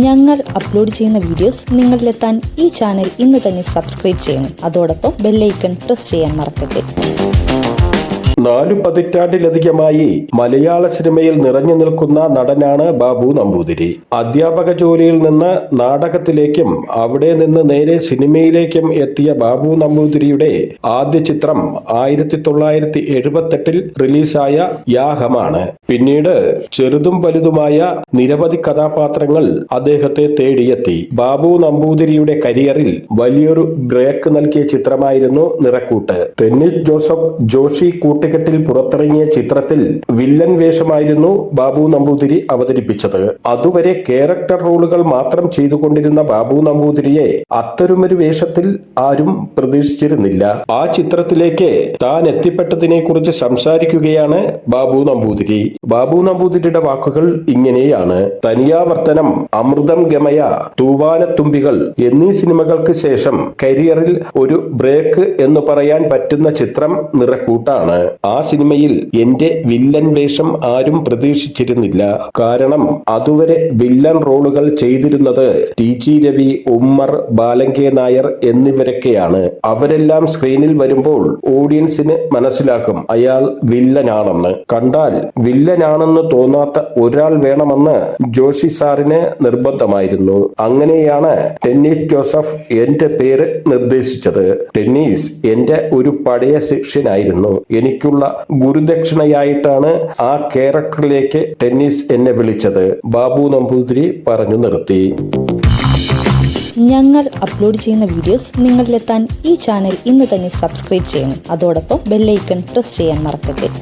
ഞങ്ങൾ അപ്ലോഡ് ചെയ്യുന്ന വീഡിയോസ് നിങ്ങളിലെത്താൻ ഈ ചാനൽ ഇന്ന് തന്നെ സബ്സ്ക്രൈബ് ചെയ്യണം. അതോടൊപ്പം ബെല്ലൈക്കൺ പ്രസ് ചെയ്യാൻ മറക്കരുത്. 4 പതിറ്റാണ്ടിലധികമായി മലയാള സിനിമയിൽ നിറഞ്ഞു നിൽക്കുന്ന നടനാണ് ബാബു നമ്പൂതിരി. അധ്യാപക ജോലിയിൽ നിന്ന് നാടകത്തിലേക്കും അവിടെ നിന്ന് നേരെ സിനിമയിലേക്കും എത്തിയ ബാബു നമ്പൂതിരിയുടെ ആദ്യ ചിത്രം 1978 റിലീസായ യാഹമാണ്. പിന്നീട് ചെറുതും വലുതുമായ നിരവധി കഥാപാത്രങ്ങൾ അദ്ദേഹത്തെ തേടിയെത്തി. ബാബു നമ്പൂതിരിയുടെ കരിയറിൽ വലിയൊരു ബ്രേക്ക് നൽകിയ ചിത്രമായിരുന്നു നിറക്കൂട്ട്. ടെന്നീസ് ജോസഫ് ജോഷി കൂട്ടുകെട്ടിൽ പുറത്തിറങ്ങിയ ചിത്രത്തിൽ വില്ലൻ വേഷമായിരുന്നു ബാബു നമ്പൂതിരി അവതരിപ്പിച്ചത്. അതുവരെ ക്യാരക്ടർ റോളുകൾ മാത്രം ചെയ്തുകൊണ്ടിരുന്ന ബാബു നമ്പൂതിരിയെ അത്തരമൊരു വേഷത്തിൽ ആരും പ്രതീക്ഷിച്ചിരുന്നില്ല. ആ ചിത്രത്തിലേക്ക് താൻ എത്തിപ്പെട്ടതിനെ കുറിച്ച് സംസാരിക്കുകയാണ് ബാബു നമ്പൂതിരി. ബാബു നമ്പൂതിരിയുടെ വാക്കുകൾ ഇങ്ങനെയാണ്: തനിയാവർത്തനം, അമൃതം ഗമയ, തൂവാനത്തുമ്പികൾ എന്നീ സിനിമകൾക്ക് ശേഷം കരിയറിൽ ഒരു ബ്രേക്ക് എന്ന് പറയാൻ പറ്റുന്ന ചിത്രം നിറക്കൂട്ടാണ്. ആ സിനിമയിൽ എന്റെ വില്ലൻ വേഷം ആരും പ്രതീക്ഷിച്ചിരുന്നില്ല. കാരണം അതുവരെ വില്ലൻ റോളുകൾ ചെയ്തിരുന്നത് ടി.ജി. രവി, ഉമ്മർ, ബാലങ്കെ നായർ എന്നിവരൊക്കെയാണ്. അവരെല്ലാം സ്ക്രീനിൽ വരുമ്പോൾ ഓഡിയൻസിന് മനസ്സിലാക്കും അയാൾ വില്ലനാണെന്ന്. കണ്ടാൽ വില്ലനാണെന്ന് തോന്നാത്ത ഒരാൾ വേണമെന്ന് ജോഷി സാറിന് നിർബന്ധമായിരുന്നു. അങ്ങനെയാണ് ടെന്നീസ് ജോസഫ് എന്റെ പേര് നിർദ്ദേശിച്ചത്. ടെന്നീസ് എന്റെ ഒരു പഴയ ശിഷ്യനായിരുന്നു. എനിക്കുള്ള ഗുരുദക്ഷിണയായിട്ടാണ് ആ ക്യാരക്ടറിലേക്ക് ടെന്നീസ് എന്നെ വിളിച്ചത്. ബാബു നമ്പൂതിരി പറഞ്ഞു നിർത്തി. ഞങ്ങൾ അപ്ലോഡ് ചെയ്യുന്ന വീഡിയോസ് നിങ്ങളിലെത്താൻ ഈ ചാനൽ ഇന്ന് തന്നെ സബ്സ്ക്രൈബ് ചെയ്യണം. അതോടൊപ്പം ബെല്ലൈക്കൺ പ്രസ് ചെയ്യാൻ മറക്കരുത്.